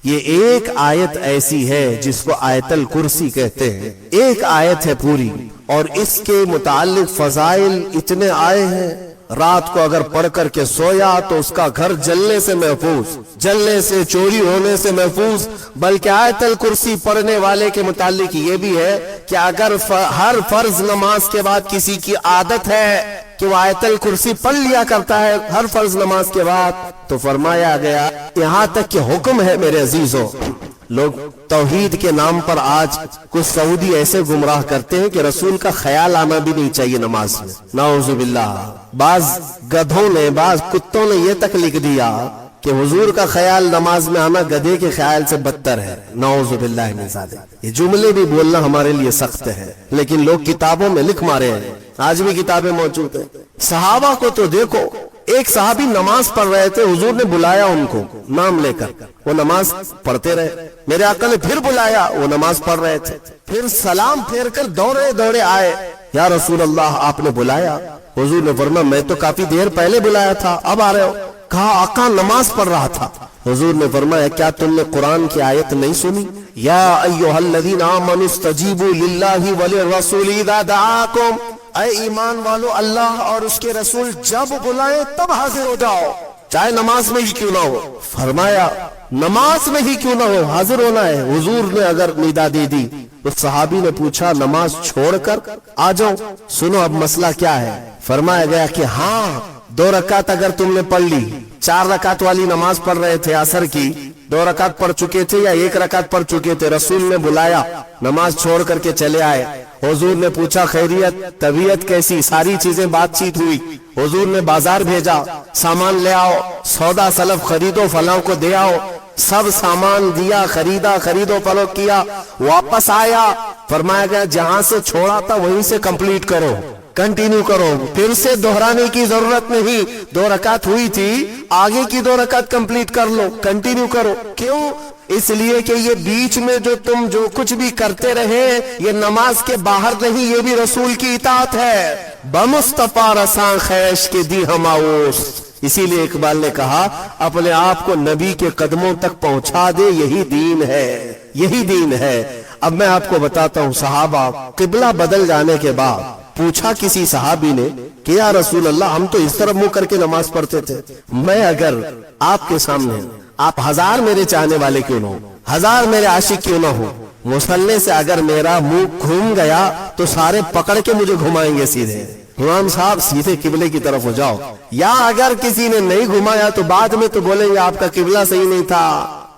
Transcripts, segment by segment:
یہ ایک آیت ایسی ہے جس کو آیت الکرسی کہتے ہیں، ایک آیت ہے پوری، اور اس کے متعلق فضائل اتنے آئے ہیں۔ رات کو اگر پڑھ کر کے سویا تو اس کا گھر جلنے سے محفوظ، جلنے سے، چوری ہونے سے محفوظ۔ بلکہ آیت الکرسی پڑھنے والے کے متعلق یہ بھی ہے کہ اگر ہر فرض نماز کے بعد کسی کی عادت ہے کہ وہ آیت الکرسی پڑھ لیا کرتا ہے ہر فرض نماز کے بعد، تو فرمایا گیا، یہاں تک کہ حکم ہے میرے عزیزوں، لوگ توحید کے نام پر آج کچھ سعودی ایسے گمراہ کرتے ہیں کہ رسول کا خیال آنا بھی نہیں چاہیے نماز میں، نعوذ باللہ۔ بعض گدھوں نے، بعض کتوں نے یہ تک لکھ دیا کہ حضور کا خیال نماز میں آنا گدھے کے خیال سے بدتر ہے، نعوذ باللہ من ذالک۔ یہ جملے بھی بولنا ہمارے لیے سخت ہے، لیکن لوگ کتابوں میں لکھ مارے ہیں، آج بھی کتابیں موجود ہیں۔ صحابہ کو تو دیکھو، ایک صحابی نماز پڑھ رہے تھے، حضور نے بلایا ان کو نام لے کر، وہ نماز پڑھتے رہے، میرے آقا نے پھر بلایا، وہ نماز پڑھ رہے تھے، پھر سلام پھیر کر دوڑے دوڑے آئے، یا رسول اللہ آپ نے بلایا؟ حضور نے فرمایا میں تو کافی دیر پہلے بلایا تھا، اب آ رہے ہو؟ کہا آقا نماز پڑھ رہا تھا۔ حضور نے فرمایا کیا تم نے قرآن کی آیت نہیں سنی؟ یا ایھا الذین آمنوا استجیبوا للہ وللرسول اذا دعاکم، اے ایمان والو، اللہ اور اس کے رسول جب بلائیں تب حاضر ہو جاؤ، چاہے نماز میں ہی کیوں نہ ہو۔ فرمایا نماز میں ہی کیوں نہ ہو، حاضر ہونا ہے۔ حضور نے اگر ندا دے دی، اس صحابی نے پوچھا نماز چھوڑ کر آ جاؤ؟ سنو اب مسئلہ کیا ہے۔ فرمایا گیا کہ ہاں، 2 رکعت اگر تم نے پڑھ لی، 4 رکعت والی نماز پڑھ رہے تھے عصر کی، 2 رکعت پڑھ چکے تھے یا 1 رکعت پڑھ چکے تھے، رسول نے بلایا، نماز چھوڑ کر کے چلے آئے، حضور نے پوچھا خیریت، طبیعت کیسی، ساری چیزیں بات چیت ہوئی، حضور نے بازار بھیجا، سامان لے آؤ، سودا سلف خریدو، فلاں کو دے آؤ، سب سامان دیا، خریدا، خرید و فروخت کیا، واپس آیا، فرمایا گیا جہاں سے چھوڑا تھا وہیں سے کمپلیٹ کرو، کنٹینیو کرو، پھر سے دہرانے کی ضرورت نہیں، 2 رکعت ہوئی تھی، آگے کی 2 رکعت کمپلیٹ کر لو، کنٹینیو کرو۔ کیوں؟ اس لیے کہ یہ بیچ میں جو کچھ بھی کرتے رہے، یہ نماز کے باہر نہیں، یہ بھی رسول کی اطاعت ہے۔ بمصطفیٰ رساں خیش کے دی ہماؤس، اسی لیے اقبال نے کہا اپنے آپ کو نبی کے قدموں تک پہنچا دے، یہی دین ہے، یہی دین ہے۔ اب میں آپ کو بتاتا ہوں، صحابہ قبلہ بدل جانے کے بعد پوچھا کسی صحابی نے کہ یا رسول اللہ ہم تو اس طرف منہ کر کے نماز پڑھتے تھے، میں اگر آپ کے سامنے، آپ 1000 میرے چاہنے والے کیوں نہ ہو، 1000 میرے عاشق کیوں نہ ہو، مصلی سے اگر میرا منہ گھوم گیا تو سارے پکڑ کے مجھے گھمائیں گے سیدھے، امام صاحب سیدھے قبلے کی طرف ہو جاؤ، یا اگر کسی نے نہیں گھمایا تو بعد میں تو بولیں گے آپ کا قبلہ صحیح نہیں تھا،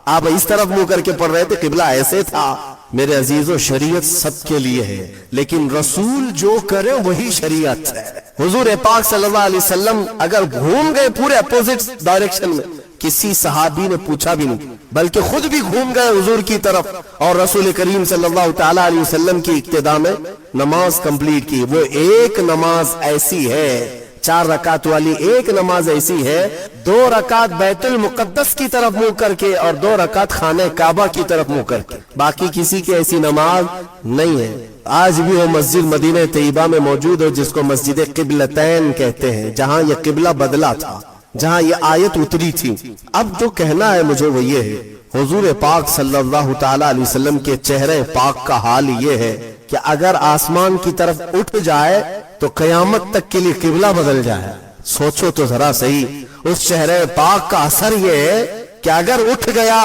آپ اس طرف منہ کر کے پڑھ رہے تھے، قبلہ ایسے تھا۔ میرے عزیزو، شریعت سب کے لیے ہے، لیکن رسول جو کرے وہی شریعت ہے۔ حضور پاک صلی اللہ علیہ وسلم اگر گھوم گئے پورے اپوزٹ ڈائریکشن میں، کسی صحابی نے پوچھا بھی نہیں، بلکہ خود بھی گھوم گئے حضور کی طرف، اور رسول کریم صلی اللہ تعالی علیہ وسلم کی اقتداء میں نماز کمپلیٹ کی۔ وہ ایک نماز ایسی ہے، 4 رکعت والی ایک نماز ایسی ہے، 2 رکعت بیت المقدس کی طرف منہ کر کے اور 2 رکعت خانہ کعبہ کی طرف منہ کر کے، باقی کسی کی ایسی نماز نہیں ہے۔ آج بھی وہ مسجد مدینہ طیبہ میں موجود ہے جس کو مسجد قبلتین کہتے ہیں، جہاں یہ قبلہ بدلا تھا، جہاں یہ آیت اتری تھی۔ اب جو کہنا ہے مجھے وہ یہ ہے، حضور پاک صلی اللہ تعالی علیہ وسلم کے چہرے پاک کا حال یہ ہے کہ اگر آسمان کی طرف اٹھ جائے تو قیامت تک کے لیے قبلہ بدل جائے۔ سوچو تو ذرا صحیح، اس چہرے پاک کا اثر یہ ہے کہ اگر اٹھ گیا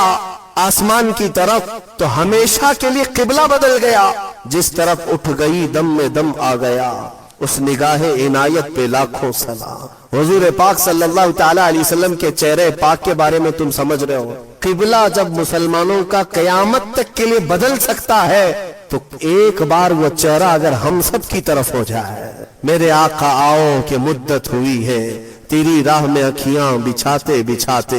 آسمان کی طرف تو ہمیشہ کے لیے قبلہ بدل گیا، جس طرف اٹھ گئی دم میں دم آ گیا، اس نگاہ عنایت پہ لاکھوں سلام۔ حضور پاک صلی اللہ تعالی علیہ وسلم کے چہرے پاک کے بارے میں تم سمجھ رہے ہو، قبلہ جب مسلمانوں کا قیامت تک کے لیے بدل سکتا ہے تو ایک بار وہ چہرہ اگر ہم سب کی طرف ہو جائے، میرے آقا آؤ کہ مدت ہوئی ہے، تیری راہ میں اکھیاں بچھاتے بچھاتے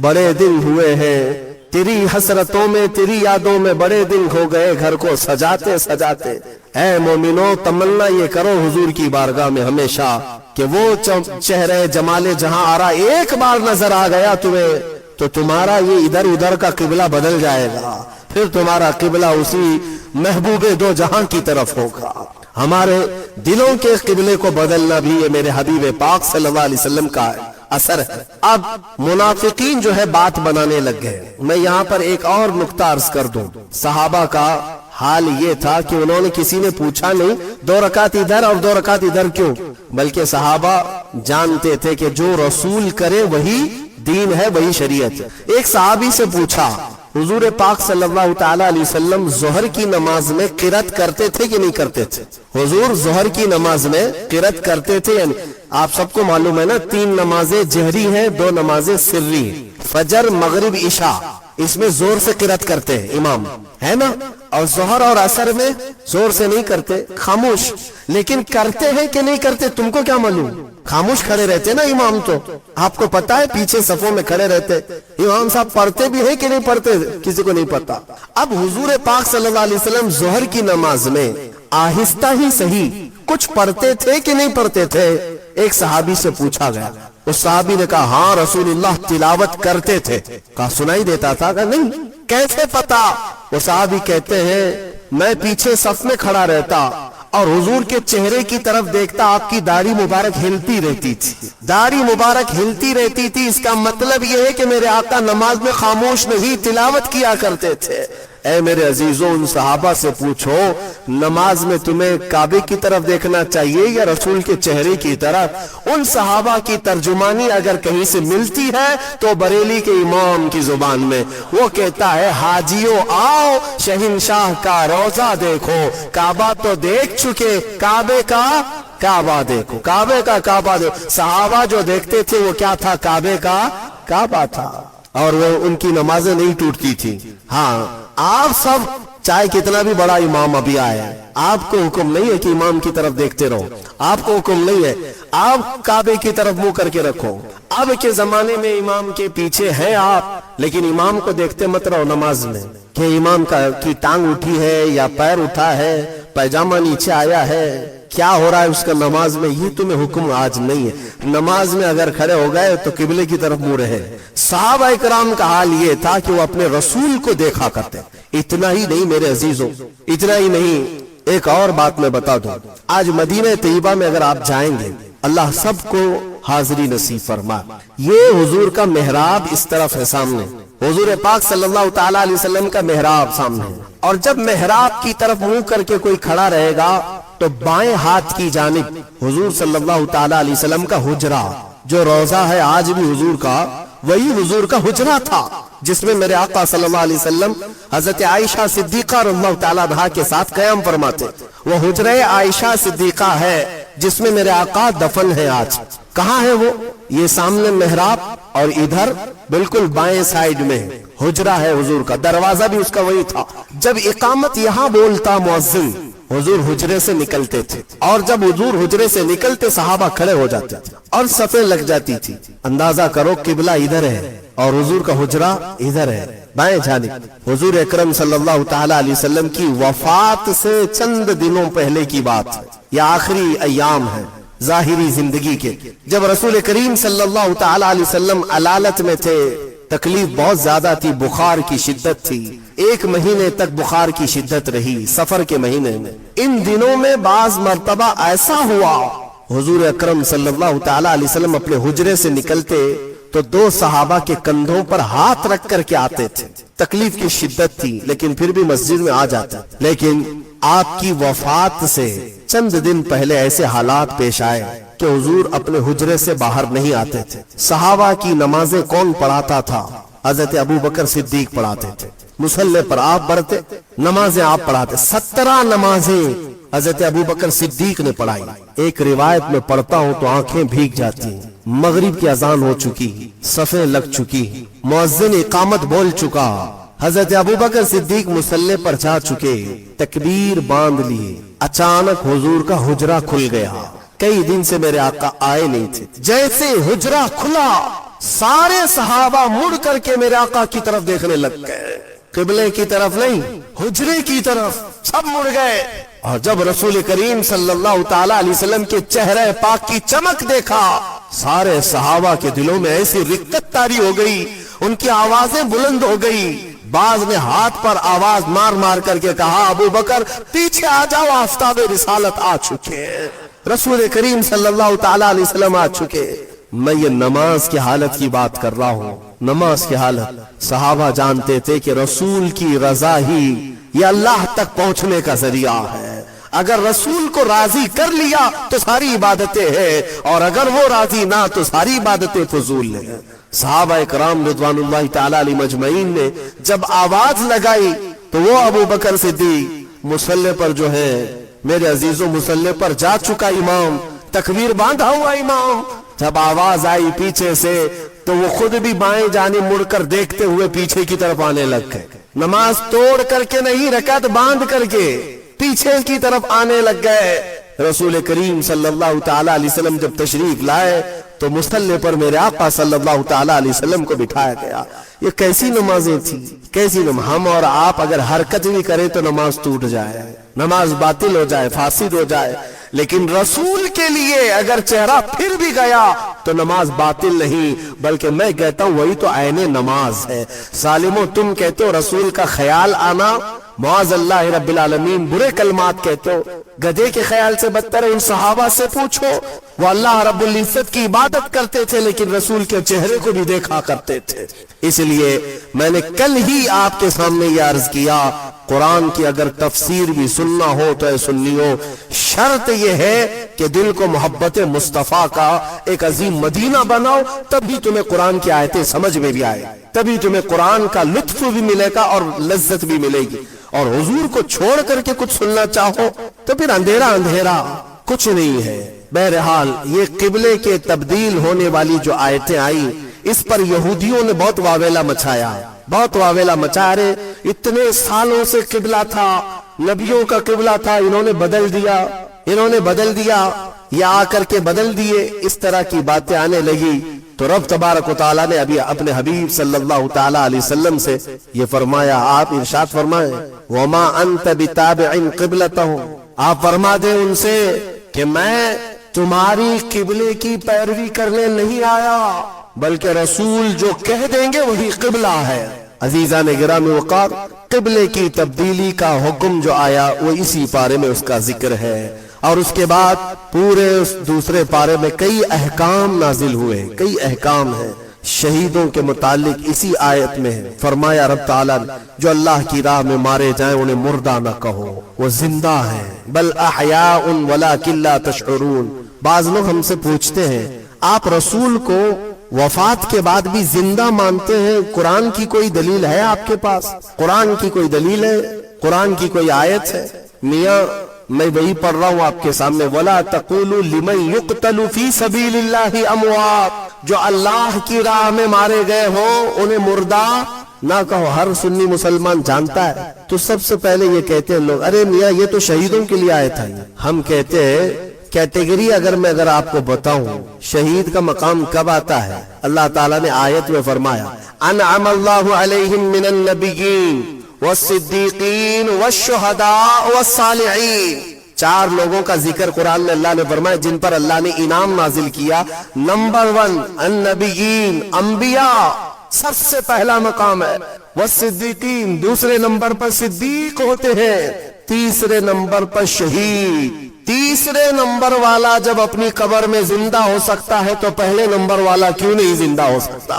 بڑے دن ہوئے ہیں، تیری حسرتوں میں تیری یادوں میں بڑے دن ہو گئے، گھر کو سجاتے سجاتے۔ اے مومنو، تمنا یہ کرو حضور کی بارگاہ میں ہمیشہ کہ وہ چہرے جمال جہاں آرا ایک بار نظر آ گیا تمہیں تو تمہارا یہ ادھر ادھر کا قبلہ بدل جائے گا، پھر تمہارا قبلہ اسی محبوب دو جہاں کی طرف ہوگا۔ ہمارے دلوں کے قبلے کو بدلنا بھی یہ میرے حبیب پاک صلی اللہ علیہ وسلم کا اثر ہے۔ اب منافقین جو ہے بات بنانے لگ گئے۔ میں یہاں پر ایک اور نقطہ عرض کر دوں، صحابہ کا حال یہ تھا کہ انہوں نے کسی نے پوچھا نہیں 2 رکعت ادھر اور 2 رکعت ادھر کیوں، بلکہ صحابہ جانتے تھے کہ جو رسول کرے وہی دین ہے، وہی شریعت ہے۔ ایک صحابی سے پوچھا حضور پاک صلی اللہ تعالی علیہ وسلم ظہر کی نماز میں قرات کرتے تھے کہ نہیں کرتے تھے؟ حضور ظہر کی نماز میں قرات کرتے تھے یعنی آپ سب کو معلوم ہے نا 3 نمازیں جہری ہیں، 2 نمازیں سری، فجر مغرب عشاء، اس میں زور سے قرات کرتے ہیں امام، ہے نا؟ اور ظہر اور عصر میں زور سے نہیں کرتے، خاموش۔ لیکن کرتے ہیں کہ نہیں کرتے تم کو کیا معلوم؟ خاموش کھڑے رہتے نا امام، تو آپ کو پتا ہے پیچھے صفوں میں کھڑے رہتے امام صاحب پڑھتے بھی ہیں کہ نہیں پڑھتے، کسی کو نہیں پتا۔ اب حضور پاک صلی اللہ علیہ وسلم ظہر کی نماز میں آہستہ ہی صحیح کچھ پڑھتے تھے کہ نہیں پڑھتے تھے؟ ایک صحابی سے پوچھا گیا، اس صحابی نے کہا ہاں رسول اللہ تلاوت کرتے تھے۔ کہا سنائی دیتا تھا؟ کہا نہیں۔ کیسے پتا؟ وہ صحابی کہتے ہیں میں پیچھے صف میں کھڑا رہتا اور حضور کے چہرے کی طرف دیکھتا، آپ کی داڑھی مبارک ہلتی رہتی تھی، داڑھی مبارک ہلتی رہتی تھی۔ اس کا مطلب یہ ہے کہ میرے آقا نماز میں خاموش نہیں تلاوت کیا کرتے تھے۔ اے میرے عزیزوں، ان صحابہ سے پوچھو نماز میں تمہیں کعبے کی طرف دیکھنا چاہیے یا رسول کے چہرے کی طرف؟ ان صحابہ کی ترجمانی اگر کہیں سے ملتی ہے تو بریلی کے امام کی زبان میں، وہ کہتا ہے حاجیوں آؤ شہنشاہ کا روضہ دیکھو، کعبہ تو دیکھ چکے، کعبے کا کعبہ دیکھو، کعبے کا کعبہ دیکھو۔ صحابہ جو دیکھتے تھے وہ کیا تھا؟ کعبے کا کعبہ تھا، اور وہ ان کی نمازیں نہیں ٹوٹتی تھی۔ ہاں آپ سب چاہے کتنا بھی بڑا امام ابھی آیا ہے، آپ کو حکم نہیں ہے کہ امام کی طرف دیکھتے رہو، آپ کو حکم نہیں ہے، آپ کعبے کی طرف منہ کر کے رکھو۔ اب کے زمانے میں امام کے پیچھے ہیں آپ، لیکن امام کو دیکھتے مت رہو نماز میں کہ امام کی ٹانگ اٹھی ہے یا پیر اٹھا ہے، پیجامہ نیچے آیا ہے، کیا ہو رہا ہے اس کا نماز میں، یہ تمہیں حکم آج نہیں ہے۔ نماز میں اگر کھڑے ہو گئے تو قبلے کی طرف منہ رہے۔ صحابہ کرام کا حال یہ تھا کہ وہ اپنے رسول کو دیکھا کرتے۔ اتنا ہی نہیں میرے عزیزوں، اتنا ہی نہیں، ایک اور بات میں بتا دوں، آج مدینہ طیبہ میں اگر آپ جائیں گے، اللہ سب کو حاضری نصیب فرمائے، یہ حضور کا محراب اس طرف ہے سامنے، حضور پاک صلی اللہ تعالی علیہ وسلم کا محراب سامنے ہے، اور جب محراب کی طرف منہ کر کے کوئی کھڑا رہے گا تو بائیں ہاتھ کی جانب حضور صلی اللہ تعالی علیہ وسلم کا حجرہ، جو روضہ ہے آج بھی حضور کا، وہی حضور کا حجرہ تھا جس میں میرے آقا صلی اللہ علیہ وسلم حضرت عائشہ صدیقہ رضی اللہ تعالیٰ عنہا کے ساتھ قیام فرماتے۔ وہ حجرہ عائشہ صدیقہ ہے جس میں میرے آقا دفن ہے آج۔ کہاں ہے وہ؟ یہ سامنے محراب اور ادھر بالکل بائیں سائیڈ میں حجرہ ہے حضور کا، دروازہ بھی اس کا وہی تھا۔ جب اقامت یہاں بولتا مؤذن، حضور حجرے سے نکلتے تھے، اور جب حضور حجرے سے نکلتے صحابہ کھڑے ہو جاتے تھے اور صفیں لگ جاتی تھی۔ اندازہ کرو قبلہ ادھر ہے اور حضور کا حجرہ ادھر ہے بائیں جانب۔ حضور اکرم صلی اللہ تعالی علیہ وسلم کی وفات سے چند دنوں پہلے کی بات ہے، یہ آخری ایام ہے ظاہری زندگی کے، جب رسول کریم صلی اللہ تعالی علیہ وسلم علالت میں تھے، تکلیف بہت زیادہ تھی، بخار کی شدت تھی، 1 مہینے تک بخار کی شدت رہی، سفر کے مہینے میں۔ ان دنوں میں بعض مرتبہ ایسا ہوا حضور اکرم صلی اللہ تعالی علیہ وسلم اپنے حجرے سے نکلتے تو 2 صحابہ کے کندھوں پر ہاتھ رکھ کر کے آتے تھے، تکلیف کی شدت تھی لیکن پھر بھی مسجد میں آ جاتے۔ لیکن آپ کی وفات سے چند دن پہلے ایسے حالات پیش آئے کہ حضور اپنے حجرے سے باہر نہیں آتے تھے۔ صحابہ کی نمازیں کون پڑھاتا تھا؟ حضرت ابو بکر صدیق پڑھاتے تھے، مصلی پر آپ پڑھتے، نمازیں آپ پڑھاتے۔ 17 نمازیں حضرت ابو بکر صدیق نے پڑھائی۔ ایک روایت میں پڑھتا ہوں تو آنکھیں بھیگ جاتی ہیں، مغرب کی اذان ہو چکی، صفیں لگ چکی، مؤذن اقامت بول چکا، حضرت ابو بکر صدیق مصلی پر جا چکے، تکبیر باندھ لیے، اچانک حضور کا حجرہ کھل گیا۔ کئی دن سے میرے آقا آئے نہیں تھے، جیسے حجرہ کھلا سارے صحابہ مڑ کر کے میرے آقا کی طرف دیکھنے لگ گئے، قبلے کی طرف نہیں، حجرے کی طرف سب مڑ گئے۔ اور جب رسول کریم صلی اللہ تعالی علیہ وسلم کے چہرے پاک کی چمک دیکھا، سارے صحابہ کے دلوں میں ایسی رقت طاری ہو گئی، ان کی آوازیں بلند ہو گئی، بعض نے ہاتھ پر آواز مار مار کر کے کہا ابو بکر پیچھے آ جاؤ، آفتاب رسالت آ چکے، رسول کریم صلی اللہ تعالی علیہ وسلم آ چکے۔ میں یہ نماز کی حالت کی بات کر رہا ہوں، نماز کی حالت۔ صحابہ جانتے تھے کہ رسول کی رضا ہی یہ اللہ تک پہنچنے کا ذریعہ ہے۔ اگر رسول کو راضی کر لیا تو ساری عبادتیں ہیں، اور اگر وہ راضی نہ تو ساری عبادتیں فضول ہیں۔ صحابہ کرام رضوان اللہ تعالی علیہ مجمعین نے جب آواز لگائی تو وہ ابو بکر صدیق مصلی پر جو ہے، میرے عزیزوں، مصلی پر جا چکا امام، تکبیر باندھا ہوا امام، جب آواز آئی پیچھے سے تو وہ خود بھی بائیں جانب مڑ کر دیکھتے ہوئے پیچھے کی طرف آنے لگ گئے۔ نماز توڑ کر کے نہیں، رکعت باندھ کر کے پیچھے کی طرف آنے لگ گئے۔ رسول کریم صلی اللہ تعالی علیہ وسلم جب تشریف لائے تو مصلی پر میرے آقا صلی اللہ تعالی علیہ وسلم کو بٹھایا گیا۔ یہ کیسی نمازیں تھی، کیسی نماز! ہم اور آپ اگر حرکت بھی کریں تو نماز ٹوٹ جائے، نماز باطل ہو جائے، فاسد ہو جائے، لیکن رسول کے لیے اگر چہرہ پھر بھی گیا تو نماز باطل نہیں، بلکہ میں کہتا ہوں وہی تو عین نماز ہے۔ ظالموں، تم کہتے ہو رسول کا خیال آنا، معاذ اللہ رب العالمین، برے کلمات کہتے ہو، گدھے کے خیال سے بدتر ہے۔ ان صحابہ سے پوچھو، وہ اللہ رب العزت کی عبادت کرتے تھے لیکن رسول کے چہرے کو بھی دیکھا کرتے تھے۔ اس لیے میں نے کل ہی آپ کے سامنے یہ عرض کیا، قرآن کی اگر تفسیر بھی سننا ہو تو اے سنیو، شرط یہ ہے کہ دل کو محبت مصطفیٰ کا ایک عظیم مدینہ بناؤ، تبھی تمہیں قرآن کی آیتیں سمجھ میں بھی آئے، تبھی تمہیں قرآن کا لطف بھی ملے گا اور لذت بھی ملے گی۔ اور حضور کو چھوڑ کر کے کچھ سننا چاہو تو پھر اندھیرا اندھیرا، کچھ نہیں ہے۔ بہرحال یہ قبلے کے تبدیل ہونے والی جو آیتیں آئی، اس پر یہودیوں نے بہت واویلا مچایا، بہت واویلا مچا رہے۔ اتنے سالوں سے قبلہ تھا، نبیوں کا قبلہ تھا، انہوں نے بدل دیا، انہوں نے بدل دیا، یہ آ کر کے بدل دیے، اس طرح کی باتیں آنے لگی۔ تو رب تبارک و تعالیٰ نے ابھی اپنے حبیب صلی اللہ تعالی علیہ وسلم سے یہ فرمایا، آپ ارشاد فرمائیں وَمَا أَنْتَ بِتَابِعٍ قِبْلَتَهُمْ، آپ فرما دیں ان سے کہ میں تمہاری قبلے کی پیروی کرنے نہیں آیا، بلکہ رسول جو کہہ دیں گے وہی قبلہ ہے۔ عزیزان گرامی وقار، قبلے کی تبدیلی کا حکم جو آیا وہ اسی پارے میں اس کا ذکر ہے، اور اس کے بعد پورے اس دوسرے پارے میں کئی احکام نازل ہوئے، کئی احکام ہیں شہیدوں کے متعلق اسی آیت میں ہے۔ فرمایا رب تعالیٰ جو اللہ کی راہ میں مارے جائیں انہیں مردہ نہ کہو، وہ زندہ ہیں، بل احیاء ولکن لا تشعرون۔ بعض لوگ ہم سے پوچھتے ہیں آپ رسول کو وفات کے بعد بھی زندہ مانتے ہیں، قرآن کی کوئی دلیل ہے آپ کے پاس؟ قرآن کی کوئی دلیل ہے؟ قرآن کی کوئی آیت ہے؟ میاں میں وہی پڑھ رہا ہوں آپ کے سامنے، وَلَا تَقُولُوا لِمَنْ يُقْتَلُ فِي سَبِيلِ اللَّهِ أَمْوَاتٌ، جو اللہ کی راہ میں مارے گئے ہوں انہیں مردہ نہ کہو۔ ہر سنی مسلمان جانتا ہے، تو سب سے پہلے یہ کہتے ہیں لوگ، ارے میاں یہ تو شہیدوں کے لیے آیت ہے۔ ہم کہتے ہیں کیٹیگری اگر آپ کو بتاؤں شہید کا مقام کب آتا ہے، اللہ تعالیٰ نے آیت میں فرمایا انعم اللہ علیہم من النبیین والصدیقین والشہداء والصالحین، چار لوگوں کا ذکر قرآن میں اللہ نے فرمایا جن پر اللہ نے انعام نازل کیا۔ نمبر 1 النبیین، انبیاء سب سے پہلا مقام ہے، والصدیقین دوسرے نمبر پر صدیق ہوتے ہیں، تیسرے نمبر پر شہید۔ تیسرے نمبر والا جب اپنی قبر میں زندہ ہو سکتا ہے تو پہلے نمبر والا کیوں نہیں زندہ ہو سکتا؟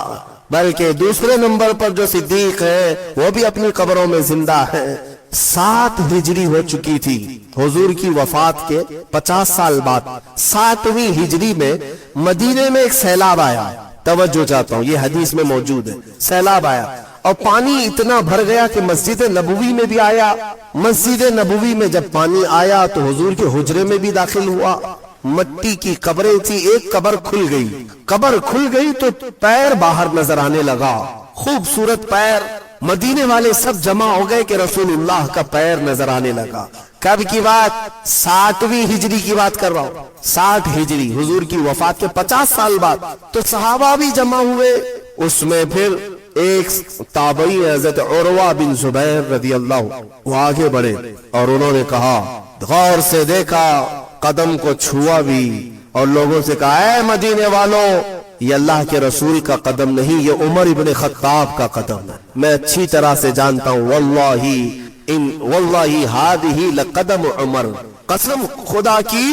بلکہ دوسرے نمبر پر جو صدیق ہے وہ بھی اپنی قبروں میں زندہ ہے۔ 7 ہجری ہو چکی تھی حضور کی وفات کے 50 سال بعد، 7ویں ہجری میں مدینے میں ایک سیلاب آیا۔ توجہ چاہتا ہوں، یہ حدیث میں موجود ہے، سیلاب آیا اور پانی اتنا بھر گیا کہ مسجد نبوی میں بھی آیا۔ مسجد نبوی میں جب پانی آیا تو حضور کے حجرے میں بھی داخل ہوا۔ مٹی کی قبریں تھی، ایک قبر کھل گئی، قبر کھل گئی تو پیر باہر نظر آنے لگا، خوبصورت پیر۔ مدینے والے سب جمع ہو گئے کہ رسول اللہ کا پیر نظر آنے لگا۔ کب کی بات؟ 7ویں ہجری کی بات کر رہا ہوں، 60 ہجری حضور کی وفات کے 50 سال بعد۔ تو صحابہ بھی جمع ہوئے، اس میں پھر ایک تابعی حضرت عروہ بن زبیر رضی اللہ، وہ آگے بڑھے اور انہوں نے کہا، غور سے دیکھا، قدم کو چھوا بھی اور لوگوں سے کہا، اے مدینے والوں، یہ اللہ کے رسول کا قدم نہیں، یہ عمر ابن خطاب کا قدم ہے۔ میں اچھی طرح سے جانتا ہوں، واللہ ہذہ لقدم عمر، قسم خدا کی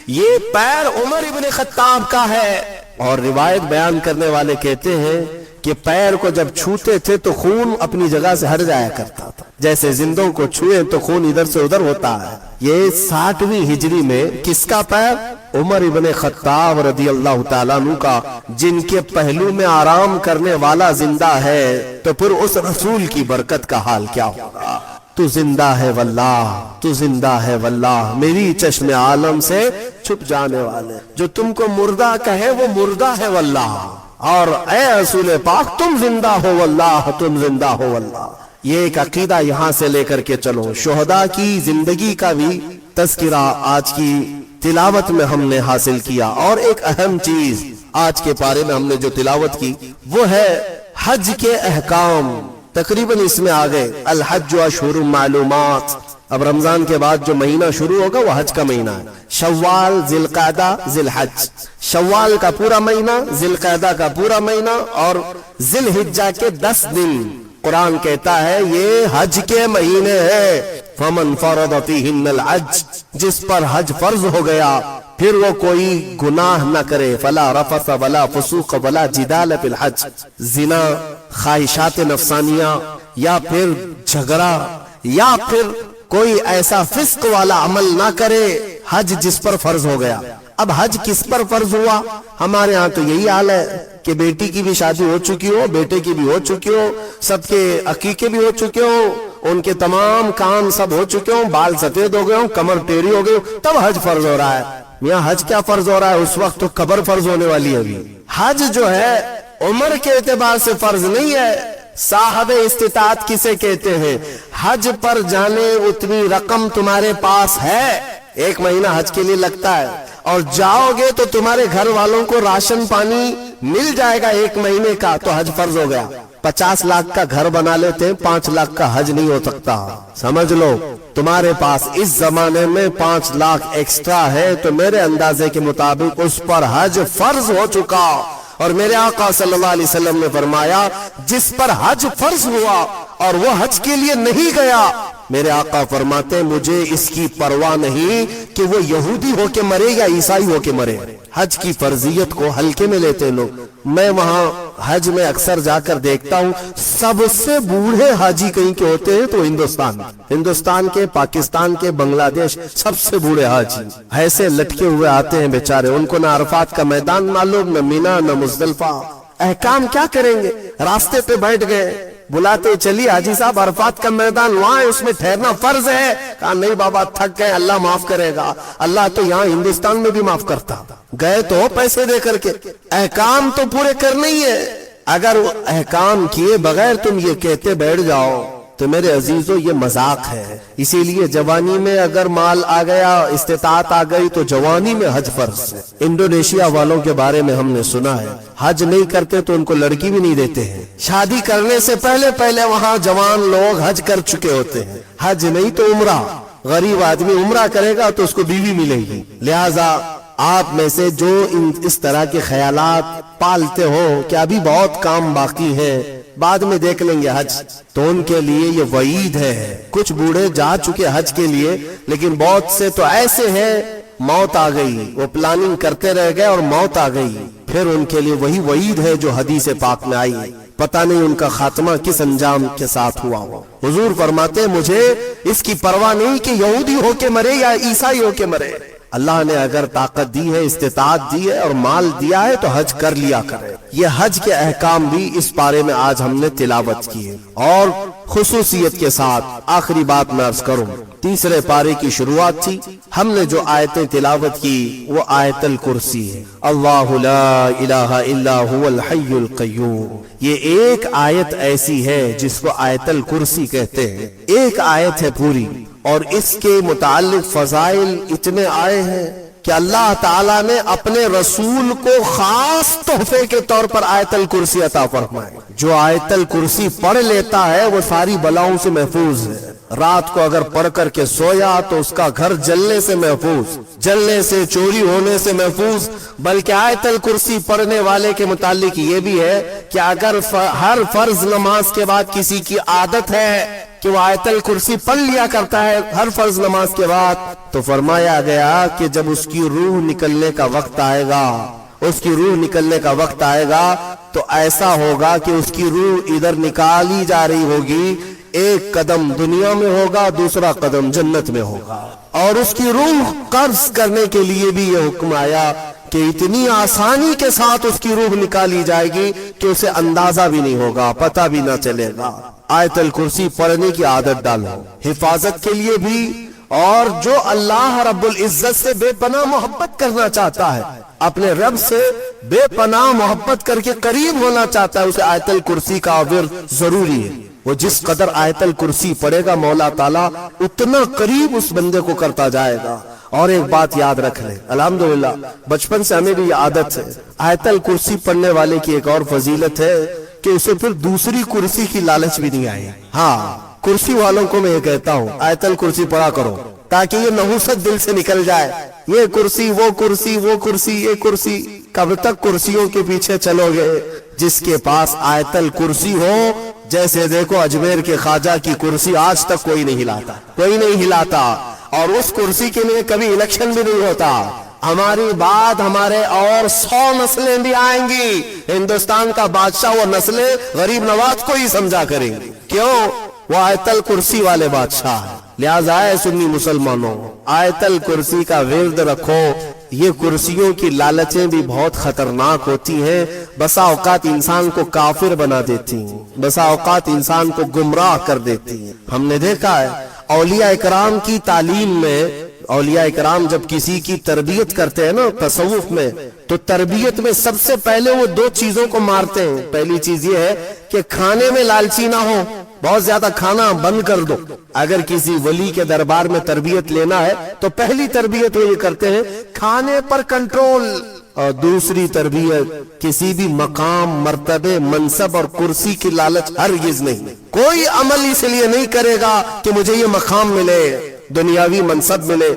یہ پیر عمر ابن خطاب کا ہے۔ اور روایت بیان کرنے والے کہتے ہیں کہ پیر کو جب چھوتے تھے تو خون اپنی جگہ سے ہٹ جایا کرتا تھا، جیسے زندوں کو چھوئے تو خون ادھر سے ادھر ہوتا ہے۔ یہ 60ویں ہجری میں کس کا پیر؟ عمر ابن خطاب رضی اللہ تعالیٰ عنہ کا، جن کے پہلو میں آرام کرنے والا زندہ ہے، تو پھر اس رسول کی برکت کا حال کیا ہوگا؟ تو زندہ ہے واللہ، تو زندہ ہے واللہ، میری چشم عالم سے چھپ جانے والے، جو تم کو مردہ کہے وہ مردہ ہے واللہ، اور اے رسول پاک تم زندہ ہو واللہ، تم زندہ ہو واللہ۔ یہ ایک عقیدہ یہاں سے لے کر کے چلو۔ شہداء کی زندگی کا بھی تذکرہ آج کی تلاوت میں ہم نے حاصل کیا، اور ایک اہم چیز آج کے پارے میں ہم نے جو تلاوت کی وہ ہے حج کے احکام۔ تقریباً اس میں آگئے الحج اشہر معلومات، اب رمضان کے بعد جو مہینہ شروع ہوگا وہ حج کا مہینہ ہے، شوال، ذی القعدہ، ذی الحج، شوال کا پورا مہینہ، ذی القعدہ کا پورا مہینہ، اور ذی الحجہ کے 10 دن قرآن کہتا ہے یہ حج کے مہینے ہیں۔ فمن فرض فیہن الحج، جس پر حج فرض ہو گیا پھر وہ کوئی گناہ نہ کرے، فلا رفث ولا فسوق ولا جدال فی الحج، زنا، خواہشات نفسانیہ، یا پھر جھگڑا، یا پھر کوئی ایسا فسق والا عمل نہ کرے، حج جس پر فرض ہو گیا۔ اب حج کس پر فرض ہوا؟ ہمارے ہاں تو یہی حال ہے کہ بیٹی کی بھی شادی ہو چکی ہو، بیٹے کی بھی ہو چکی ہو، سب کے عقیقے بھی ہو چکے ہو، ان کے تمام کام سب ہو چکے ہوں، بال سفید ہو گئے ہوں، کمر ٹیڑھی ہو گئی ہوں، تب حج فرض ہو رہا ہے۔ میاں حج کیا فرض ہو رہا ہے؟ اس وقت تو قبر فرض ہونے والی ہے۔ ابھی حج جو ہے عمر کے اعتبار سے فرض نہیں ہے۔ صاحب استطاعت کسے کہتے ہیں؟ حج پر جانے اتنی رقم تمہارے پاس ہے، 1 مہینہ حج کے لیے لگتا ہے، اور جاؤ گے تو تمہارے گھر والوں کو راشن پانی مل جائے گا 1 مہینے کا، تو حج فرض ہو گیا۔ 50 لاکھ کا گھر بنا لیتے ہیں، 5 لاکھ کا حج نہیں ہو سکتا۔ سمجھ لو تمہارے پاس اس زمانے میں 5 لاکھ ایکسٹرا ہے تو میرے اندازے کے مطابق اس پر حج فرض ہو چکا۔ اور میرے آقا صلی اللہ علیہ وسلم نے فرمایا جس پر حج فرض ہوا اور وہ حج کے لیے نہیں گیا، میرے آقا فرماتے مجھے اس کی پرواہ نہیں کہ وہ یہودی ہو کے مرے یا عیسائی ہو کے مرے۔ حج کی فرضیت کو ہلکے میں لیتے لوگ۔ میں وہاں حج میں اکثر جا کر دیکھتا ہوں، سب سے بوڑھے حاجی کہیں کے ہوتے ہیں تو ہندوستان کے، پاکستان کے، بنگلہ دیش، سب سے بوڑھے حاجی ایسے لٹکے ہوئے آتے ہیں بیچارے، ان کو نہ عرفات کا میدان معلوم، نہ مینا، نہ مزدلفہ۔ احکام کیا کریں گے؟ راستے پہ بیٹھ گئے، بلاتے چلیے حاجی صاحب عرفات کا میدان وہاں ہے، اس میں ٹھہرنا فرض ہے۔ کہا نہیں بابا تھک گئے، اللہ معاف کرے گا، اللہ تو یہاں ہندوستان میں بھی معاف کرتا۔ گئے تو پیسے دے کر کے، احکام تو پورے کرنے ہی ہے۔ اگر احکام کیے بغیر تم یہ کہتے بیٹھ جاؤ تو میرے عزیزو یہ مذاق ہے۔ اسی لیے جوانی میں اگر مال آ گیا، استطاعت آ گئی تو جوانی میں حج فرض ہے۔ انڈونیشیا والوں کے بارے میں ہم نے سنا ہے، حج نہیں کرتے تو ان کو لڑکی بھی نہیں دیتے ہیں، شادی کرنے سے پہلے وہاں جوان لوگ حج کر چکے ہوتے ہیں۔ حج نہیں تو عمرہ، غریب آدمی عمرہ کرے گا تو اس کو بیوی ملے گی۔ لہذا آپ میں سے جو اس طرح کے خیالات پالتے ہو کہ ابھی بہت کام باقی ہے، بعد میں دیکھ لیں گے حج، تو ان کے لیے یہ وعید ہے۔ کچھ بوڑھے جا چکے حج کے لیے، لیکن بہت سے تو ایسے ہیں موت آ گئی، وہ پلاننگ کرتے رہ گئے اور موت آ گئی، پھر ان کے لیے وہی وعید ہے جو حدیث پاک میں آئی۔ پتہ نہیں ان کا خاتمہ کس انجام کے ساتھ ہوا ہو۔ حضور فرماتے مجھے اس کی پرواہ نہیں کہ یہودی ہو کے مرے یا عیسائی ہو کے مرے، اللہ نے اگر طاقت دی ہے، استطاعت دی ہے اور مال دیا ہے تو حج کر لیا کرے۔ یہ حج کے احکام بھی اس پارے میں آج ہم نے تلاوت کی ہے، اور خصوصیت کے ساتھ آخری بات میں عرض کروں، تیسرے پارے کی شروعات تھی، ہم نے جو آیتیں تلاوت کی وہ آیت الکرسی ہے، اللہ لا الہ الا هو الحی القیوم۔ یہ ایک آیت ایسی ہے جس کو آیت الکرسی کہتے ہیں، ایک آیت ہے پوری، اور اس کے متعلق فضائل اتنے آئے ہیں کہ اللہ تعالیٰ نے اپنے رسول کو خاص تحفے کے طور پر آیت الکرسی عطا فرمائے۔ جو آیت الکرسی پڑھ لیتا ہے وہ ساری بلاؤں سے محفوظ ہے۔ رات کو اگر پڑھ کر کے سویا تو اس کا گھر جلنے سے محفوظ، جلنے سے، چوری ہونے سے محفوظ۔ بلکہ آیت الکرسی پڑھنے والے کے متعلق یہ بھی ہے کہ اگر ہر فرض نماز کے بعد کسی کی عادت ہے کہ وہ آیت الکرسی پڑھ لیا کرتا ہے ہر فرض نماز کے بعد، تو فرمایا گیا کہ جب اس کی روح نکلنے کا وقت آئے گا اس کی روح نکلنے کا وقت آئے گا تو ایسا ہوگا کہ اس کی روح ادھر نکالی جا رہی ہوگی، ایک قدم دنیا میں ہوگا، دوسرا قدم جنت میں ہوگا، اور اس کی روح قبض کرنے کے لیے بھی یہ حکم آیا کہ اتنی آسانی کے ساتھ اس کی روح نکالی جائے گی کہ اسے اندازہ بھی نہیں ہوگا، پتہ بھی نہ چلے گا۔ آیت الکرسی پڑھنے کی عادت ڈالو، حفاظت کے لیے بھی، اور جو اللہ رب العزت سے بے پناہ محبت کرنا چاہتا ہے، اپنے رب سے بے پناہ محبت کر کے قریب ہونا چاہتا ہے، اسے آیت الکرسی کا ورد ضروری ہے۔ وہ جس قدر آیت الکرسی پڑھے گا مولا تعالیٰ اتنا قریب اس بندے کو کرتا جائے گا۔ اور ایک بات یاد رکھ لیں، الحمدللہ بچپن سے ہمیں بھی یہ عادت ہے، آیت الکرسی پڑھنے والے کی ایک اور فضیلت ہے کہ اسے پھر دوسری کرسی کی لالچ بھی نہیں آئی۔ ہاں، کرسی والوں کو میں یہ کہتا ہوں آیت الکرسی پڑھا کرو تاکہ یہ نحوست دل سے نکل جائے، یہ کرسی وہ کرسی وہ کرسی یہ کرسی، کب تک کرسیوں کے پیچھے چلو گے؟ جس کے پاس آیت الکرسی ہو، جیسے دیکھو اجمیر کے خواجہ کی کرسی آج تک کوئی نہیں ہلاتا، کوئی نہیں ہلاتا، اور اس کرسی کے لیے کبھی الیکشن بھی نہیں ہوتا۔ ہماری بات ہمارے اور 100 نسلیں بھی آئیں گی، ہندوستان کا بادشاہ وہ نسلیں غریب نواز کو ہی سمجھا کریں گی، کیوں؟ وہ آیت الکرسی والے بادشاہ ہیں۔ لہذا اے سنی مسلمانوں، آیت الکرسی کا ورد رکھو۔ یہ کرسیوں کی لالچیں بھی بہت خطرناک ہوتی ہیں، بسا اوقات انسان کو کافر بنا دیتی ہیں، بسا اوقات انسان کو گمراہ کر دیتی ہیں۔ ہم نے دیکھا ہے اولیاء اکرام کی تعلیم میں، اولیاء اکرام جب کسی کی تربیت کرتے ہیں نا تصوف میں، تو تربیت میں سب سے پہلے وہ 2 چیزوں کو مارتے ہیں۔ پہلی چیز یہ ہے کہ کھانے میں لالچی نہ ہو، بہت زیادہ کھانا بند کر دو۔ اگر کسی ولی کے دربار میں تربیت لینا ہے تو پہلی تربیت وہ یہ کرتے ہیں کھانے پر کنٹرول، اور دوسری تربیت کسی بھی مقام، مرتبے، منصب اور کرسی کی لالچ ہرگز نہیں۔ کوئی عمل اس لیے نہیں کرے گا کہ مجھے یہ مقام ملے، دنیاوی منصب ملے۔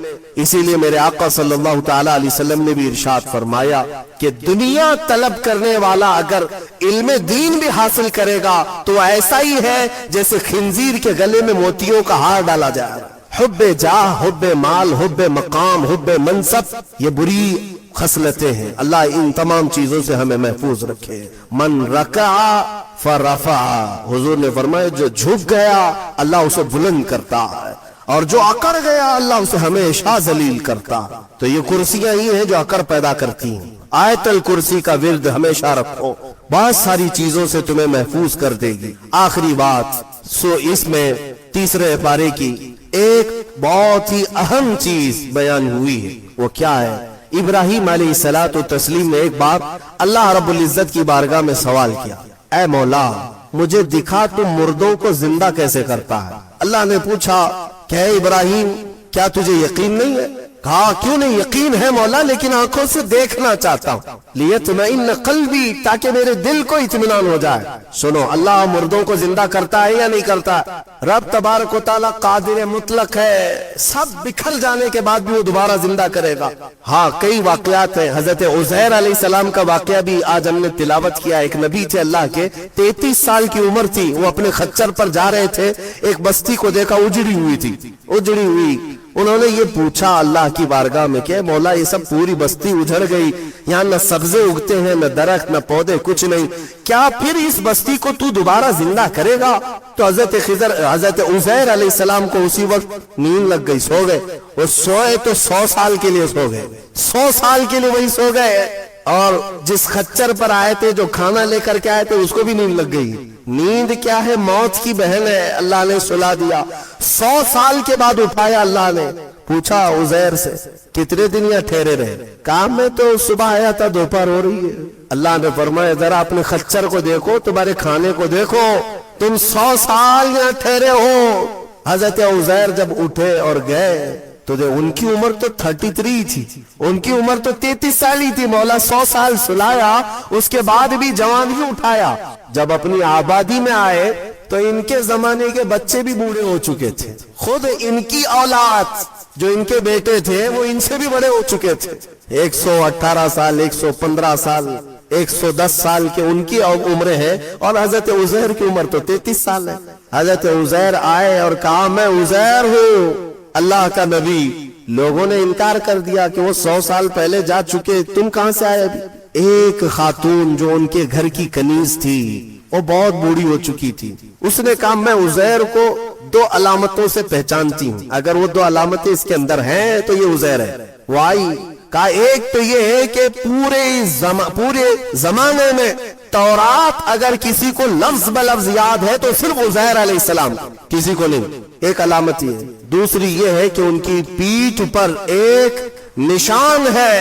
اسی لیے میرے آقا صلی اللہ تعالی علیہ وسلم نے بھی ارشاد فرمایا کہ دنیا طلب کرنے والا اگر علم دین بھی حاصل کرے گا تو ایسا ہی ہے جیسے خنزیر کے گلے میں موتیوں کا ہار ڈالا جائے۔ حب جاہ، حب مال، حب مقام، حب منصب، یہ بری خصلتیں ہیں۔ اللہ ان تمام چیزوں سے ہمیں محفوظ رکھے۔ من رکع فرفع، حضور نے فرمایا جو جھک گیا اللہ اسے بلند کرتا ہے، اور جو اکڑ گیا اللہ اسے ہمیشہ ذلیل کرتا۔ تو یہ کرسیاں ہی ہیں جو اکڑ پیدا کرتی ہیں۔ آیت الکرسی کا ورد ہمیشہ رکھو، بہت ساری چیزوں سے تمہیں محفوظ کر دے گی۔ آخری بات، اس میں تیسرے پارے کی ایک بہت ہی اہم چیز بیان ہوئی ہے، وہ کیا ہے؟ ابراہیم علیہ الصلوۃ والتسلیم نے ایک بار اللہ رب العزت کی بارگاہ میں سوال کیا، اے مولا مجھے دکھا تم مردوں کو زندہ کیسے کرتا ہے؟ اللہ نے پوچھا کہ اے ابراہیم کیا تجھے یقین نہیں ہے؟ کہا کیوں نہیں، یقین ہے مولا لیکن آنکھوں سے دیکھنا چاہتا ہوں، لیطمئن قلبی، تاکہ میرے دل کو اطمینان ہو جائے۔ سنو، اللہ مردوں کو زندہ کرتا ہے یا نہیں کرتا؟ رب تبارک و تعالیٰ قادر مطلق ہے، سب بکھر جانے کے بعد بھی وہ دوبارہ زندہ کرے گا۔ ہاں، کئی واقعات ہیں۔ حضرت عزیر علیہ السلام کا واقعہ بھی آج ہم نے تلاوت کیا۔ ایک نبی تھے اللہ کے، 33 سال کی عمر تھی، وہ اپنے خچر پر جا رہے تھے، ایک بستی کو دیکھا اجڑی ہوئی تھی، اجڑی ہوئی۔ انہوں نے یہ پوچھا اللہ کی بارگاہ میں کہ مولا یہ سب پوری بستی اجڑ گئی، یہاں نہ سبزے اگتے ہیں، نہ درخت، نہ پودے، کچھ نہیں، کیا پھر اس بستی کو تو دوبارہ زندہ کرے گا؟ تو حضرت عزیر علیہ السلام کو اسی وقت نیند لگ گئی، سو گئے۔ وہ سوئے تو 100 سال کے لیے سو گئے، 100 سال کے لیے وہی سو گئے، اور جس خچر پر آئے تھے، جو کھانا لے کر کے آئے تھے، اس کو بھی نیند لگ گئی۔ نیند کیا ہے؟ موت کی بہن ہے، اللہ نے سلا دیا۔ 100 سال کے بعد اٹھایا اللہ نے، پوچھا عزیر سے کتنے دن یہاں ٹھہرے رہے؟ کام میں تو صبح آیا تھا، دوپہر ہو رہی ہے۔ اللہ نے فرمایا ذرا اپنے خچر کو دیکھو، تمہارے کھانے کو دیکھو، تم 100 سال یہاں ٹھہرے ہو۔ حضرت عزیر جب اٹھے اور گئے تو ان کی عمر تو 33 تھی، ان کی عمر تو 33 سال ہی تھی۔ مولا 100 سال سلایا، اس کے بعد بھی جوان ہی اٹھایا۔ جب اپنی آبادی میں آئے تو ان کے زمانے کے بچے بھی بوڑھے ہو چکے تھے، خود ان کی اولاد جو ان کے بیٹے تھے وہ ان سے بھی بڑے ہو چکے تھے، 118 سال، 115 سال، 110 سال کے ان کی عمریں ہیں، اور حضرت عزیر کی عمر تو 33 سال ہے۔ حضرت عزیر آئے اور کہا میں عزیر ہوں، اللہ کا نبی۔ لوگوں نے انکار کر دیا کہ وہ 100 سال پہلے جا چکے، تم کہاں سے آئے ابھی؟ ایک خاتون جو ان کے گھر کی کنیز تھی وہ بہت بوڑھی ہو چکی تھی. اس نے کہا میں عزیر کو 2 علامتوں سے پہچانتی ہوں, اگر وہ 2 علامتیں اس کے اندر ہیں تو یہ عزیر ہے. وہ آئی, کہا ایک تو یہ ہے کہ پورے زمانے میں تورات اگر کسی کو لفظ بلفظ یاد ہے تو صرف عزیر علیہ السلام, کسی کو نہیں. ایک علامت یہ ہے. دوسری یہ ہے کہ ان کی پیٹھ پر ایک نشان ہے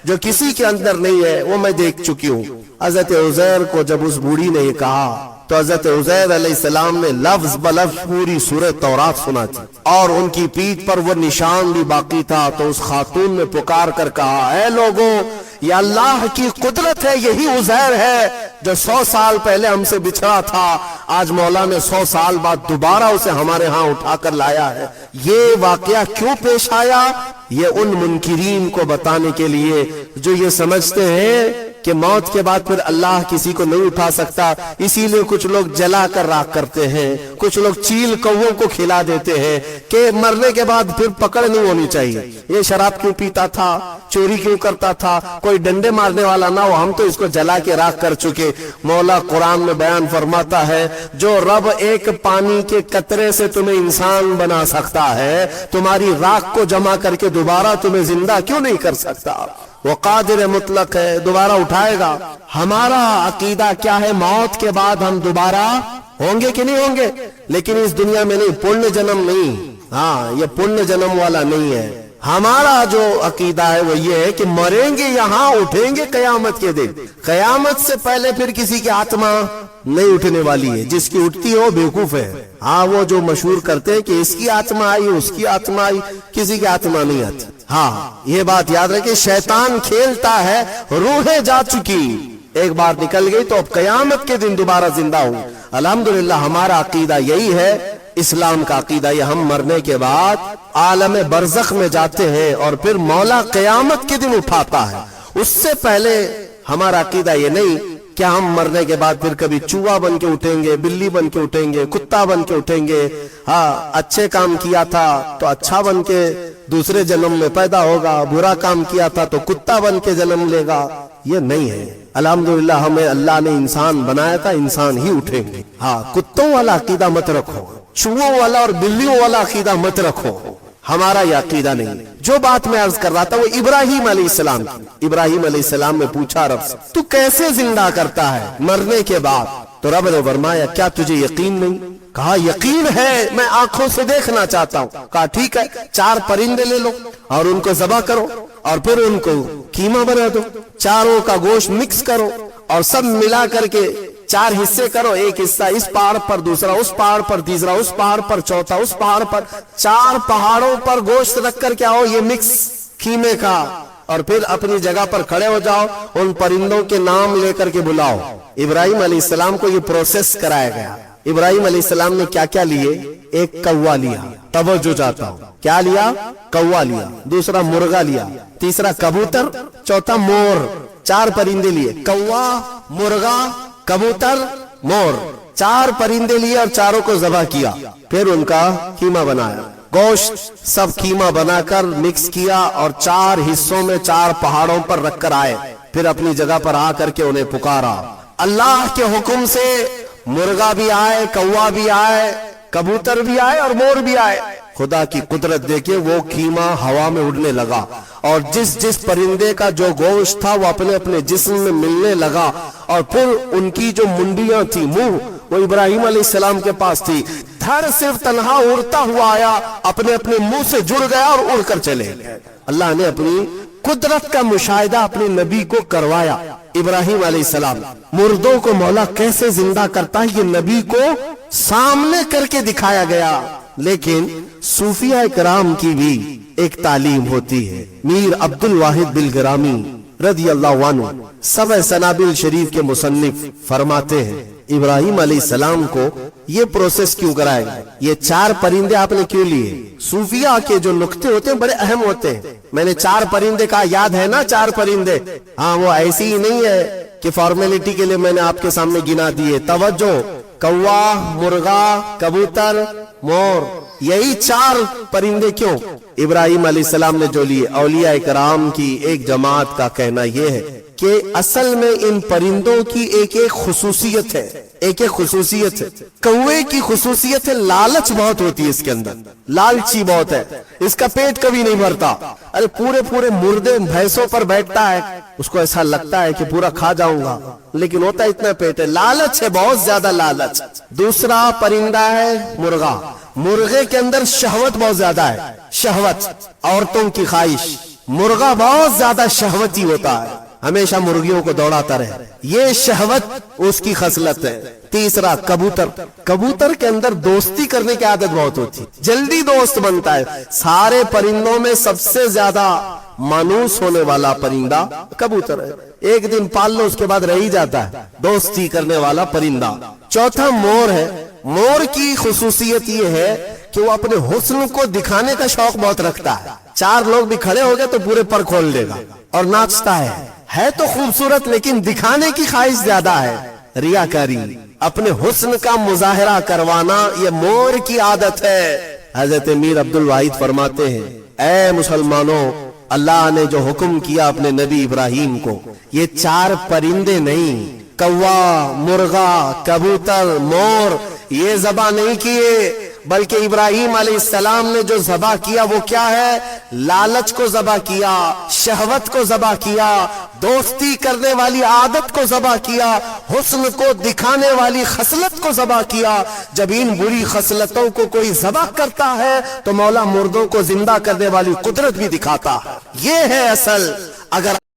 جو کسی کے اندر نہیں ہے, وہ میں دیکھ چکی ہوں. حضرت عزیر کو جب اس بوڑھی نے یہ کہا تو حضرت عزیر علیہ السلام نے لفظ بلفظ پوری سورہ تورات سنا تھی اور ان کی پیٹھ پر وہ نشان بھی باقی تھا. تو اس خاتون نے پکار کر کہا اے لوگوں, یہ اللہ کی قدرت ہے, یہی عزیر ہے جو 100 سال پہلے ہم سے بچھڑا تھا, آج مولا نے 100 سال بعد دوبارہ اسے ہمارے ہاں اٹھا کر لایا ہے. یہ واقعہ کیوں پیش آیا؟ یہ ان منکرین کو بتانے کے لیے جو یہ سمجھتے ہیں کہ موت کے بعد پھر اللہ کسی کو نہیں اٹھا سکتا, اسی لیے کچھ لوگ جلا کر راکھ کرتے ہیں, کچھ لوگ چیل کووں کو کھلا دیتے ہیں کہ مرنے کے بعد پھر پکڑ نہیں ہونی چاہیے. یہ شراب کیوں پیتا تھا, چوری کیوں کرتا تھا, کوئی ڈنڈے مارنے والا نہ ہو, ہم تو اس کو جلا کے راکھ کر چکے. مولا قرآن میں بیان فرماتا ہے جو رب ایک پانی کے قطرے سے تمہیں انسان بنا سکتا ہے, تمہاری راکھ کو جمع کر کے دوبارہ تمہیں زندہ کیوں نہیں کر سکتا؟ وہ قادر مطلق ہے, دوبارہ اٹھائے گا. ہمارا عقیدہ کیا ہے؟ موت کے بعد ہم دوبارہ ہوں گے کہ نہیں ہوں گے, لیکن اس دنیا میں نہیں, پنیہ جنم نہیں. ہاں, یہ پنیہ جنم والا نہیں ہے. ہمارا جو عقیدہ ہے وہ یہ ہے کہ مریں گے یہاں, اٹھیں گے قیامت کے دن. قیامت سے پہلے پھر کسی کی آتما نہیں اٹھنے والی ہے, جس کی اٹھتی ہو بیوقوف ہے. ہاں, وہ جو مشہور کرتے ہیں کہ اس کی آتما آئی, اس کی آتما آئی, کسی کی آتما نہیں آتی. ہاں, یہ بات یاد رکھیں, شیطان کھیلتا ہے, روحیں جا چکی, ایک بار نکل گئی تو اب قیامت کے دن دوبارہ زندہ ہوں. الحمدللہ ہمارا عقیدہ یہی ہے, اسلام کا عقیدہ یہ, ہم مرنے کے بعد عالم برزخ میں جاتے ہیں اور پھر مولا قیامت کے دن اٹھاتا ہے. اس سے پہلے ہمارا عقیدہ یہ نہیں کہ ہم مرنے کے بعد پھر کبھی چوہا بن کے اٹھیں گے, بلی بن کے اٹھیں گے, کتا بن کے اٹھیں گے. ہاں, اچھے کام کیا تھا تو اچھا بن کے دوسرے جنم میں پیدا ہوگا, برا کام کیا تھا تو کتا بن کے جنم لے گا. یہ نہیں ہے. الحمدللہ ہمیں اللہ نے انسان بنایا تھا, انسان ہی اٹھیں گے. ہاں, کتوں والا عقیدہ مت رکھو, چوہوں والا اور بلیوں والا عقیدہ مت رکھو, ہمارا یہ عقیدہ نہیں. جو بات میں عرض کر رہا تھا وہ ابراہیم علیہ السلام کی. ابراہیم علیہ السلام نے پوچھا رب سے تو کیسے زندہ کرتا ہے مرنے کے بعد؟ تو رب نے فرمایا کیا تجھے یقین نہیں؟ کہا یقین ہے, میں آنکھوں سے دیکھنا چاہتا ہوں. کہا ٹھیک ہے, 4 پرندے لے لو اور ان کو ذبح کرو اور پھر ان کو قیمہ بنا دو, چاروں کا گوشت مکس کرو اور سب ملا کر کے 4 حصے کرو, ایک حصہ اس پہاڑ پر, دوسرا اس پہاڑ پر, تیسرا اس پہاڑ پر, چوتھا اس پہاڑ پر. 4 پہاڑوں پر گوشت رکھ کر کے آؤ یہ مکس قیمے کا, اور پھر اپنی جگہ پر کھڑے ہو جاؤ, ان پرندوں کے نام لے کر کے بلاؤ. ابراہیم علیہ السلام کو یہ پروسیس کرایا گیا. ابراہیم علیہ السلام نے کیا کیا لیے؟ ایک کوا لیا, توجہ چاہتا ہوں, کیا لیا؟ کوا لیا. دوسرا مرغا لیا, تیسرا کبوتر, چوتھا مور. 4 پرندے لیے, کوا, مرغا, کبوتر, مور. 4 پرندے لیے اور چاروں کو ذبح کیا, پھر ان کا قیمہ بنایا. گوشت سب قیمہ بنا کر مکس کیا اور 4 حصوں میں 4 پہاڑوں پر رکھ کر آئے. پھر اپنی جگہ پر آ کر کے انہیں پکارا. اللہ کے حکم سے مرغا بھی آئے, کوا بھی آئے, کبوتر بھی آئے اور مور بھی آئے. خدا کی قدرت دیکھے, وہ قیمہ ہوا میں اڑنے لگا اور جس پرندے کا جو گوشت تھا وہ اپنے اپنے جسم میں ملنے لگا, اور پھر ان کی جو منڈیاں تھی, منہ, وہ ابراہیم علیہ السلام کے پاس تھی. دھر صرف تنہا اڑتا ہوا آیا, اپنے اپنے منہ سے جڑ گیا اور اڑ کر چلے گئے. اللہ نے اپنی قدرت کا مشاہدہ اپنے نبی کو کروایا. ابراہیم علیہ السلام, مردوں کو مولا کیسے زندہ کرتا ہے یہ نبی کو سامنے کر کے دکھایا گیا. لیکن صوفیہ کرام کی بھی ایک تعلیم ہوتی ہے. میر عبد الواحد بلگرامی رضی اللہ عنہ, سبع سنابل شریف کے مصنف, فرماتے ہیں ابراہیم علیہ السلام کو یہ پروسیس کیوں کرایا گیا؟ یہ 4 پرندے آپ نے کیوں لیے؟ صوفیہ کے جو نقطے ہوتے ہیں بڑے اہم ہوتے ہیں. میں نے 4 پرندے کہا, یاد ہے نا 4 پرندے؟ ہاں, وہ ایسی ہی نہیں ہے کہ فارمیلٹی کے لیے میں نے آپ کے سامنے گنا دیے. توجہ, کوا, مرغا, کبوتر, مور, یہی 4 پرندے کیوں؟ ابراہیم علیہ السلام نے جو لیے. اولیاء کرام کی ایک جماعت کا کہنا یہ ہے کہ اصل میں ان پرندوں کی ایک ایک خصوصیت ہے، ایک ایک خصوصیت ہے۔ کوے کی خصوصیت ہے لالچ بہت ہوتی ہے اس کے اندر، لالچی بہت ہے، اس کا پیٹ کبھی نہیں بھرتا۔ ارے پورے پورے مردے بھینسوں پر بیٹھتا ہے، اس کو ایسا لگتا ہے کہ پورا کھا جاؤں گا، لیکن ہوتا اتنا پیٹ ہے، لالچ ہے، بہت زیادہ لالچ۔ دوسرا پرندہ ہے مرغا، مرغے کے اندر شہوت بہت زیادہ ہے، شہوت، عورتوں کی خواہش۔ مرغا بہت زیادہ شہوتی ہوتا ہے، ہمیشہ مرغیوں کو دوڑاتا رہے، یہ شہوت اس کی خصلت ہے۔ تیسرا کبوتر، کبوتر کے اندر دوستی کرنے کی عادت بہت ہوتی، جلدی دوست بنتا ہے۔ سارے پرندوں میں سب سے زیادہ مانوس ہونے والا پرندہ کبوتر ہے، ایک دن پال لو اس کے بعد رہ ہی جاتا ہے، دوستی کرنے والا پرندہ۔ چوتھا مور ہے، مور کی خصوصیت یہ ہے کہ وہ اپنے حسن کو دکھانے کا شوق بہت رکھتا ہے، چار لوگ بھی کھڑے ہو گئے تو پورے پر کھول دے گا اور ناچتا ہے تو خوبصورت لیکن دکھانے کی خواہش زیادہ ہے، ریاکاری، اپنے حسن کا مظاہرہ کروانا، یہ مور کی عادت ہے۔ حضرت میر عبد الواحد فرماتے ہیں، اے مسلمانوں، اللہ نے جو حکم کیا اپنے نبی ابراہیم کو، یہ چار پرندے نہیں، کوا، مرغا، کبوتر، مور، یہ ذبح نہیں کیے، بلکہ ابراہیم علیہ السلام نے جو ذبح کیا وہ کیا ہے؟ لالچ کو ذبح کیا، شہوت کو ذبح کیا، دوستی کرنے والی عادت کو ذبح کیا، حسن کو دکھانے والی خصلت کو ذبح کیا۔ جب ان بری خصلتوں کو کوئی ذبح کرتا ہے تو مولا مردوں کو زندہ کرنے والی قدرت بھی دکھاتا ہے۔ یہ ہے اصل۔ اگر